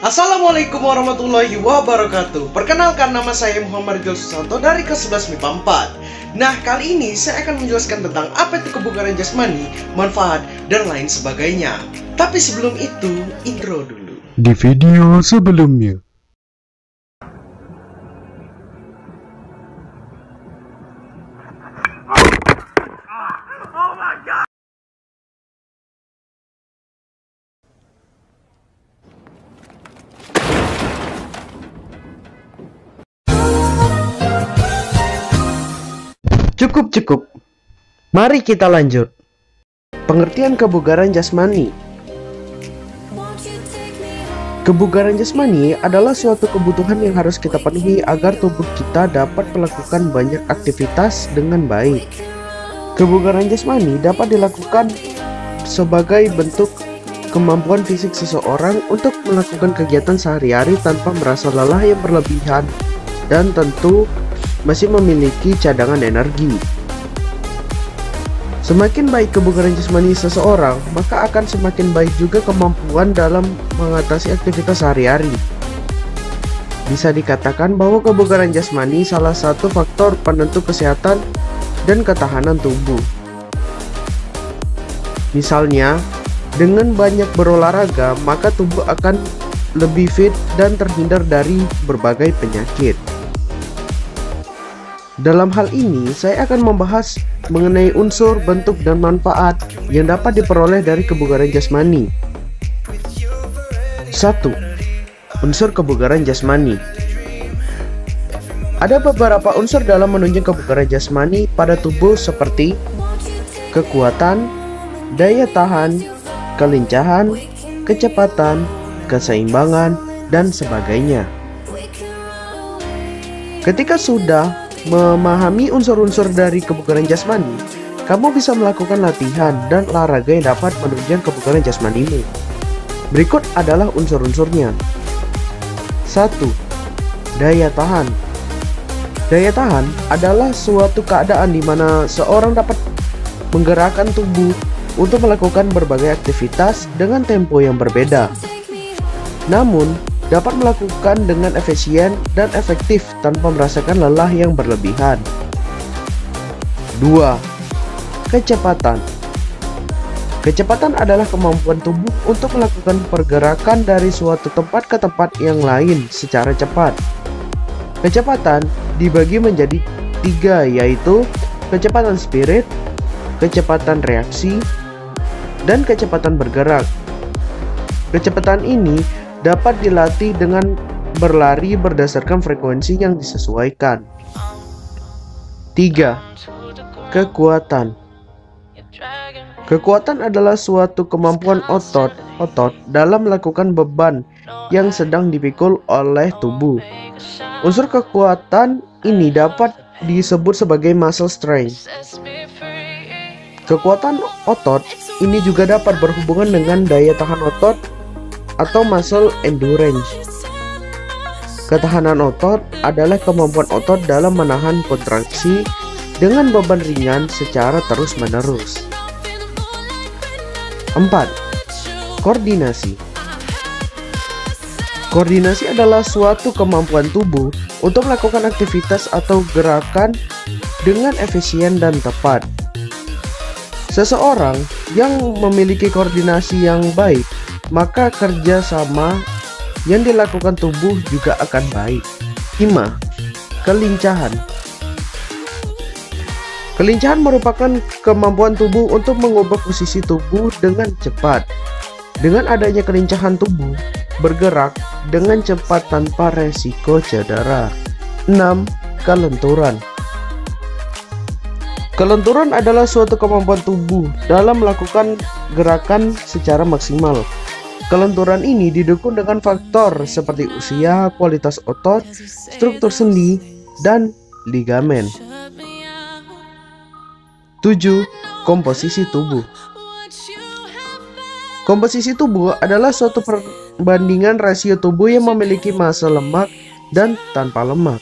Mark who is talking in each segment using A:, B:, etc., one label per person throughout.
A: Assalamualaikum warahmatullahi wabarakatuh. Perkenalkan, nama saya Muhammad Rizal Susanto dari kelas 11 MIPA 4. Nah, kali ini saya akan menjelaskan tentang apa itu kebugaran jasmani, manfaat, dan lain sebagainya. Tapi sebelum itu, intro dulu.
B: Di video sebelumnya.
A: Cukup. Mari kita lanjut. Pengertian kebugaran jasmani. Kebugaran jasmani adalah suatu kebutuhan yang harus kita penuhi agar tubuh kita dapat melakukan banyak aktivitas dengan baik. Kebugaran jasmani dapat dilakukan sebagai bentuk kemampuan fisik seseorang untuk melakukan kegiatan sehari-hari tanpa merasa lelah yang berlebihan dan tentu masih memiliki cadangan energi. Semakin baik kebugaran jasmani seseorang, maka akan semakin baik juga kemampuan dalam mengatasi aktivitas sehari-hari. Bisa dikatakan bahwa kebugaran jasmani salah satu faktor penentu kesehatan dan ketahanan tubuh. Misalnya, dengan banyak berolahraga, maka tubuh akan lebih fit dan terhindar dari berbagai penyakit. Dalam hal ini, saya akan membahas mengenai unsur, bentuk, dan manfaat yang dapat diperoleh dari kebugaran jasmani. 1. Unsur kebugaran jasmani. Ada beberapa unsur dalam menunjang kebugaran jasmani pada tubuh seperti kekuatan, daya tahan, kelincahan, kecepatan, keseimbangan, dan sebagainya. Ketika sudah memahami unsur-unsur dari kebugaran jasmani, kamu bisa melakukan latihan dan olahraga yang dapat menunjang kebugaran jasmanimu. Berikut adalah unsur-unsurnya. 1. Daya tahan. Daya tahan adalah suatu keadaan di mana seorang dapat menggerakkan tubuh untuk melakukan berbagai aktivitas dengan tempo yang berbeda, namun dapat melakukan dengan efisien dan efektif tanpa merasakan lelah yang berlebihan. 2. Kecepatan. Kecepatan adalah kemampuan tubuh untuk melakukan pergerakan dari suatu tempat ke tempat yang lain secara cepat. Kecepatan dibagi menjadi 3, yaitu kecepatan spirit, kecepatan reaksi, dan kecepatan bergerak. Kecepatan ini dapat dilatih dengan berlari berdasarkan frekuensi yang disesuaikan. 3. Kekuatan. Kekuatan adalah suatu kemampuan otot dalam melakukan beban yang sedang dipikul oleh tubuh. Unsur kekuatan ini dapat disebut sebagai muscle strength. Kekuatan otot ini juga dapat berhubungan dengan daya tahan otot atau muscle endurance. Ketahanan otot adalah kemampuan otot dalam menahan kontraksi dengan beban ringan secara terus-menerus. 4. Koordinasi. Koordinasi adalah suatu kemampuan tubuh untuk melakukan aktivitas atau gerakan dengan efisien dan tepat. Seseorang yang memiliki koordinasi yang baik, maka kerja sama yang dilakukan tubuh juga akan baik. 5. Kelincahan. Kelincahan merupakan kemampuan tubuh untuk mengubah posisi tubuh dengan cepat. Dengan adanya kelincahan, tubuh bergerak dengan cepat tanpa resiko cedera. 6. Kelenturan. Kelenturan adalah suatu kemampuan tubuh dalam melakukan gerakan secara maksimal. Kelenturan ini didukung dengan faktor seperti usia, kualitas otot, struktur sendi, dan ligamen. 7. Komposisi tubuh. Komposisi tubuh adalah suatu perbandingan rasio tubuh yang memiliki massa lemak dan tanpa lemak.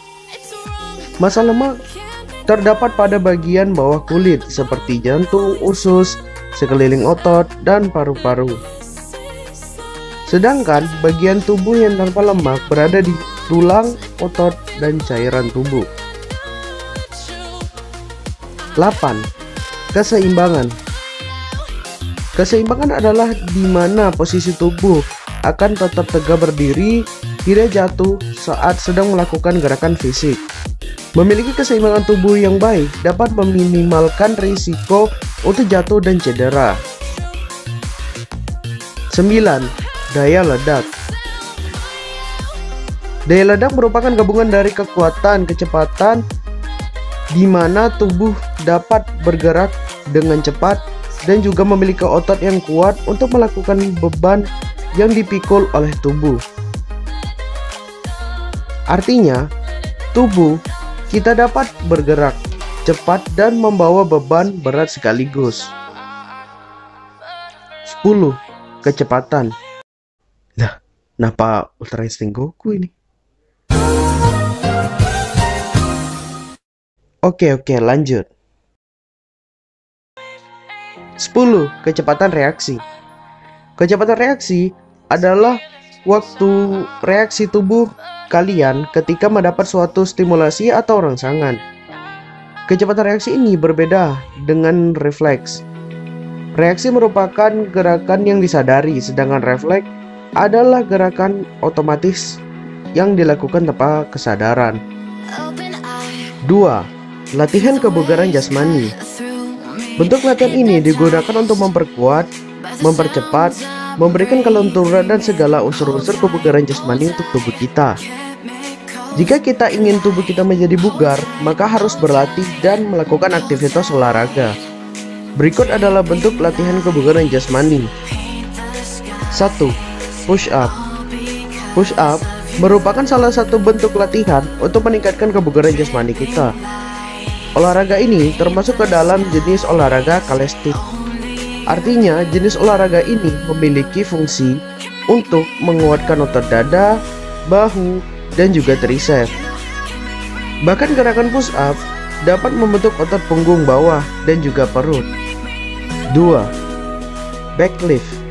A: Massa lemak terdapat pada bagian bawah kulit seperti jantung, usus, sekeliling otot, dan paru-paru. Sedangkan bagian tubuh yang tanpa lemak berada di tulang, otot, dan cairan tubuh. 8. Keseimbangan. Keseimbangan adalah di mana posisi tubuh akan tetap tegak berdiri, tidak jatuh saat sedang melakukan gerakan fisik. Memiliki keseimbangan tubuh yang baik dapat meminimalkan risiko untuk jatuh dan cedera. 9. Daya ledak. Daya ledak merupakan gabungan dari kekuatan, kecepatan, di mana tubuh dapat bergerak dengan cepat dan juga memiliki otot yang kuat untuk melakukan beban yang dipikul oleh tubuh. Artinya, tubuh kita dapat bergerak cepat dan membawa beban berat sekaligus. 10. Kecepatan. Nah, kenapa Ultra Instinct Goku ini? Oke, lanjut. 10. Kecepatan reaksi. Kecepatan reaksi adalah waktu reaksi tubuh kalian ketika mendapat suatu stimulasi atau rangsangan. Kecepatan reaksi ini berbeda dengan refleks. Reaksi merupakan gerakan yang disadari, sedangkan refleks adalah gerakan otomatis yang dilakukan tanpa kesadaran. 2. Latihan kebugaran jasmani. Bentuk latihan ini digunakan untuk memperkuat, mempercepat, memberikan kelenturan dan segala unsur-unsur kebugaran jasmani untuk tubuh kita. Jika kita ingin tubuh kita menjadi bugar, maka harus berlatih dan melakukan aktivitas olahraga. Berikut adalah bentuk latihan kebugaran jasmani. 1. Push up. Push up merupakan salah satu bentuk latihan untuk meningkatkan kebugaran jasmani kita. Olahraga ini termasuk ke dalam jenis olahraga kalistik. Artinya, jenis olahraga ini memiliki fungsi untuk menguatkan otot dada, bahu, dan juga tricep. Bahkan gerakan push up dapat membentuk otot punggung bawah dan juga perut. 2. Backlift.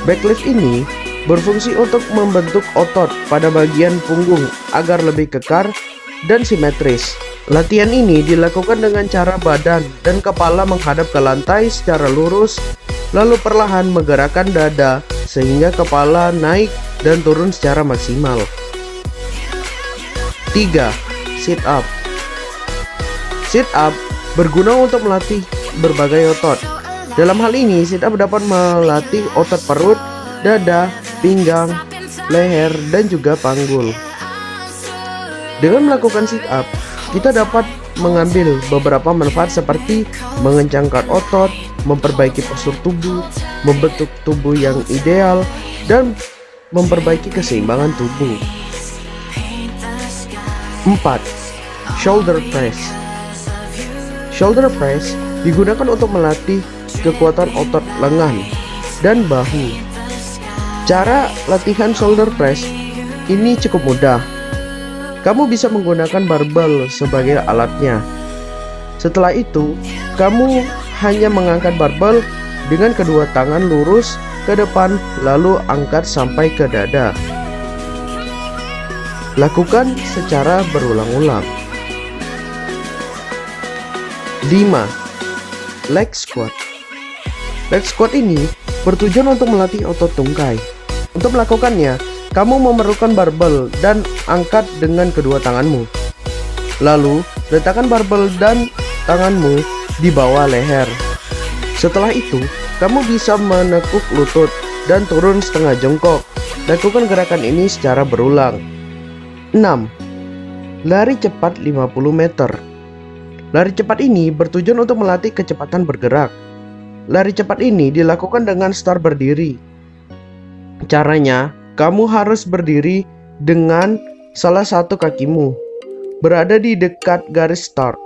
A: Backlift ini berfungsi untuk membentuk otot pada bagian punggung agar lebih kekar dan simetris. Latihan ini dilakukan dengan cara badan dan kepala menghadap ke lantai secara lurus, lalu perlahan menggerakkan dada sehingga kepala naik dan turun secara maksimal. 3. Sit up. Sit up berguna untuk melatih berbagai otot. Dalam hal ini, sit up dapat melatih otot perut, dada, pinggang, leher, dan juga panggul. Dengan melakukan sit up, kita dapat mengambil beberapa manfaat seperti mengencangkan otot, memperbaiki postur tubuh, membentuk tubuh yang ideal, dan memperbaiki keseimbangan tubuh. 4. Shoulder press. Shoulder press digunakan untuk melatih kekuatan otot lengan dan bahu. Cara latihan shoulder press ini cukup mudah. Kamu bisa menggunakan barbel sebagai alatnya. Setelah itu, kamu hanya mengangkat barbel dengan kedua tangan lurus ke depan, lalu angkat sampai ke dada. Lakukan secara berulang-ulang. 5. Leg squat. Leg squat ini bertujuan untuk melatih otot tungkai. Untuk melakukannya, kamu memerlukan barbel dan angkat dengan kedua tanganmu. Lalu, letakkan barbel dan tanganmu di bawah leher. Setelah itu, kamu bisa menekuk lutut dan turun setengah jongkok. Lakukan gerakan ini secara berulang. 6. Lari cepat 50 meter. Lari cepat ini bertujuan untuk melatih kecepatan bergerak. Lari cepat ini dilakukan dengan start berdiri. Caranya, kamu harus berdiri dengan salah satu kakimu berada di dekat garis start.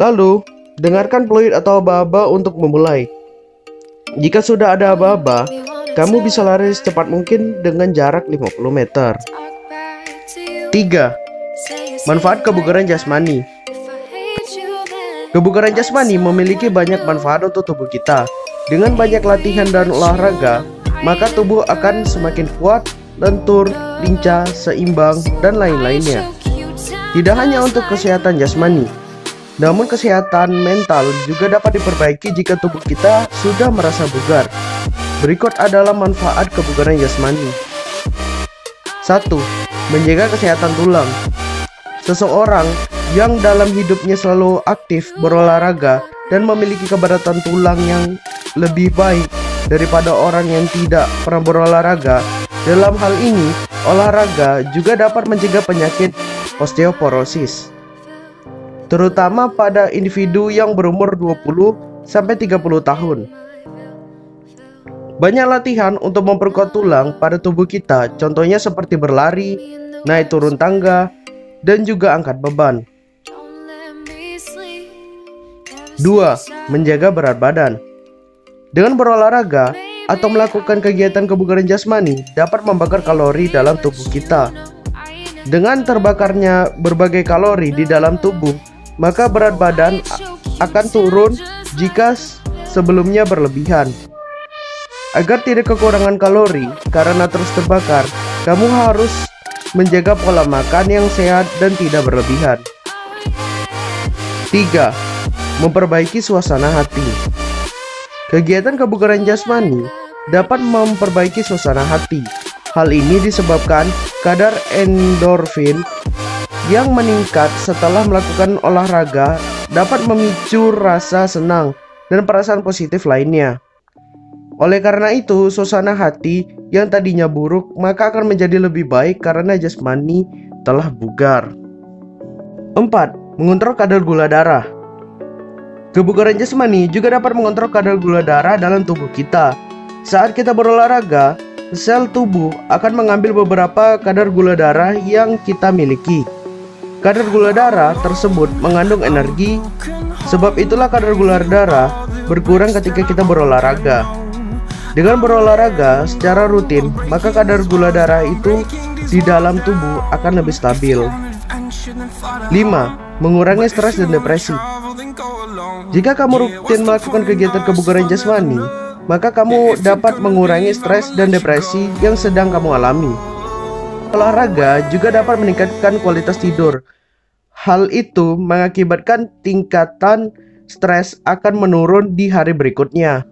A: Lalu, dengarkan fluid atau aba-aba untuk memulai. Jika sudah ada aba-aba, kamu bisa lari secepat mungkin dengan jarak 50 meter. 3. Manfaat kebugaran jasmani. Kebugaran jasmani memiliki banyak manfaat untuk tubuh kita. Dengan banyak latihan dan olahraga, maka tubuh akan semakin kuat, lentur, lincah, seimbang, dan lain-lainnya. Tidak hanya untuk kesehatan jasmani, namun kesehatan mental juga dapat diperbaiki jika tubuh kita sudah merasa bugar. Berikut adalah manfaat kebugaran jasmani. 1. Menjaga kesehatan tulang. Seseorang yang dalam hidupnya selalu aktif berolahraga dan memiliki keberatan tulang yang lebih baik daripada orang yang tidak pernah berolahraga. Dalam hal ini, olahraga juga dapat mencegah penyakit osteoporosis, terutama pada individu yang berumur 20-30 tahun. Banyak latihan untuk memperkuat tulang pada tubuh kita, contohnya seperti berlari, naik turun tangga, dan juga angkat beban. 2. Menjaga berat badan. Dengan berolahraga atau melakukan kegiatan kebugaran jasmani dapat membakar kalori dalam tubuh kita. Dengan terbakarnya berbagai kalori di dalam tubuh, maka berat badan akan turun jika sebelumnya berlebihan. Agar tidak kekurangan kalori karena terus terbakar, kamu harus menjaga pola makan yang sehat dan tidak berlebihan. 3. Memperbaiki suasana hati. Kegiatan kebugaran jasmani dapat memperbaiki suasana hati. Hal ini disebabkan kadar endorfin yang meningkat setelah melakukan olahraga dapat memicu rasa senang dan perasaan positif lainnya. Oleh karena itu, suasana hati yang tadinya buruk maka akan menjadi lebih baik karena jasmani telah bugar. 4. Mengontrol kadar gula darah. Kebugaran jasmani juga dapat mengontrol kadar gula darah dalam tubuh kita. Saat kita berolahraga, sel tubuh akan mengambil beberapa kadar gula darah yang kita miliki. Kadar gula darah tersebut mengandung energi, sebab itulah kadar gula darah berkurang ketika kita berolahraga. Dengan berolahraga secara rutin, maka kadar gula darah itu di dalam tubuh akan lebih stabil. 5. Mengurangi stres dan depresi. Jika kamu rutin melakukan kegiatan kebugaran jasmani, maka kamu dapat mengurangi stres dan depresi yang sedang kamu alami. Olahraga juga dapat meningkatkan kualitas tidur. Hal itu mengakibatkan tingkatan stres akan menurun di hari berikutnya.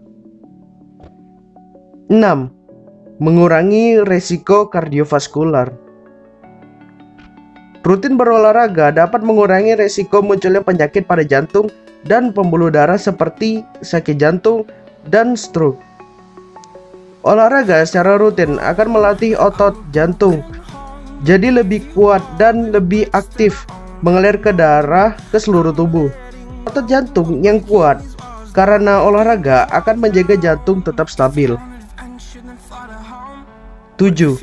A: 6. Mengurangi resiko kardiovaskular. Rutin berolahraga dapat mengurangi resiko munculnya penyakit pada jantung dan pembuluh darah seperti sakit jantung dan stroke. Olahraga secara rutin akan melatih otot jantung jadi lebih kuat dan lebih aktif, mengalir ke darah ke seluruh tubuh. Otot jantung yang kuat karena olahraga akan menjaga jantung tetap stabil. 7.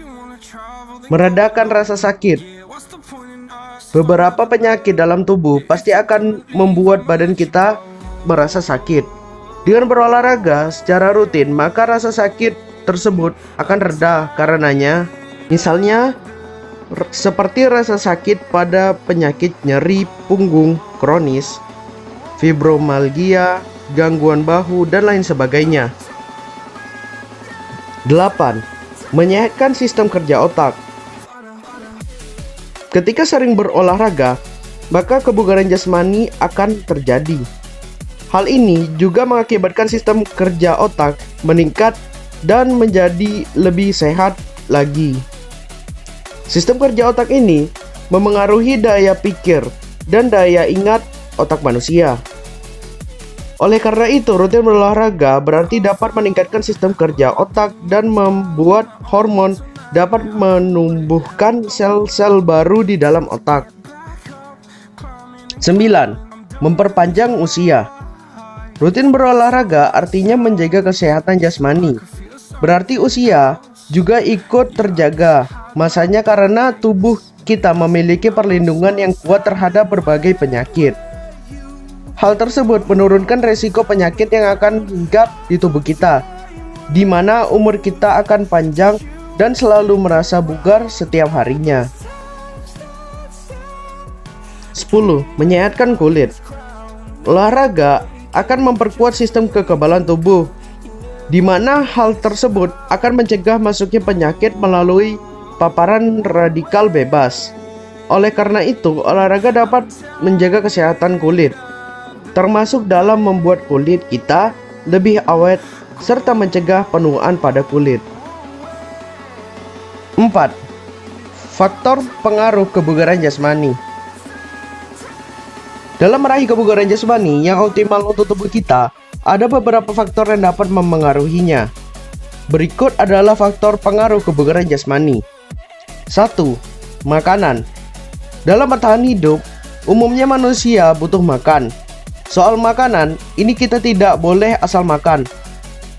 A: Meredakan rasa sakit. Beberapa penyakit dalam tubuh pasti akan membuat badan kita merasa sakit. Dengan berolahraga secara rutin, maka rasa sakit tersebut akan reda karenanya. Misalnya, seperti rasa sakit pada penyakit nyeri punggung kronis, fibromalgia, gangguan bahu, dan lain sebagainya. 8. Menyehatkan sistem kerja otak. Ketika sering berolahraga, maka kebugaran jasmani akan terjadi. Hal ini juga mengakibatkan sistem kerja otak meningkat dan menjadi lebih sehat lagi. Sistem kerja otak ini memengaruhi daya pikir dan daya ingat otak manusia. Oleh karena itu, rutin berolahraga berarti dapat meningkatkan sistem kerja otak dan membuat hormon dapat menumbuhkan sel-sel baru di dalam otak. 9. Memperpanjang usia. Rutin berolahraga artinya menjaga kesehatan jasmani. Berarti usia juga ikut terjaga masanya karena tubuh kita memiliki perlindungan yang kuat terhadap berbagai penyakit. Hal tersebut menurunkan resiko penyakit yang akan hinggap di tubuh kita, di mana umur kita akan panjang dan selalu merasa bugar setiap harinya. 10. Menyehatkan kulit. Olahraga akan memperkuat sistem kekebalan tubuh. di mana hal tersebut akan mencegah masuknya penyakit melalui paparan radikal bebas. Oleh karena itu, olahraga dapat menjaga kesehatan kulit, termasuk dalam membuat kulit kita lebih awet serta mencegah penuaan pada kulit. 4. Faktor pengaruh kebugaran jasmani. Dalam meraih kebugaran jasmani yang optimal untuk tubuh kita, ada beberapa faktor yang dapat memengaruhinya. Berikut adalah faktor pengaruh kebugaran jasmani. 1. Makanan. Dalam bertahan hidup, umumnya manusia butuh makan. Soal makanan, ini kita tidak boleh asal makan.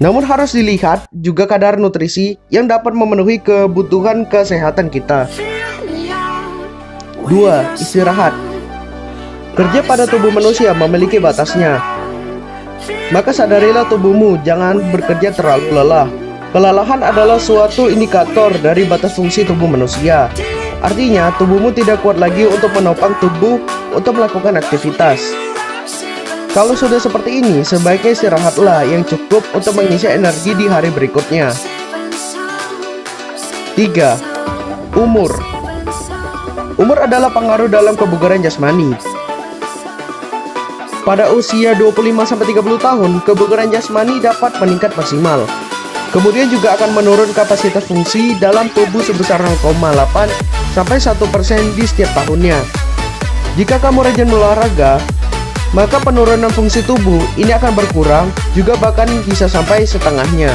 A: Namun harus dilihat juga kadar nutrisi yang dapat memenuhi kebutuhan kesehatan kita. 2. Istirahat. Kerja pada tubuh manusia memiliki batasnya. Maka sadarilah tubuhmu jangan bekerja terlalu lelah. Kelelahan adalah suatu indikator dari batas fungsi tubuh manusia. Artinya tubuhmu tidak kuat lagi untuk menopang tubuh untuk melakukan aktivitas. Kalau sudah seperti ini, sebaiknya istirahatlah yang cukup untuk mengisi energi di hari berikutnya. 3. Umur. Umur adalah pengaruh dalam kebugaran jasmani. Pada usia 25-30 tahun, kebugaran jasmani dapat meningkat maksimal. Kemudian juga akan menurun kapasitas fungsi dalam tubuh sebesar 0,8 sampai 1% di setiap tahunnya. Jika kamu rajin olahraga, maka penurunan fungsi tubuh ini akan berkurang, juga bahkan bisa sampai setengahnya.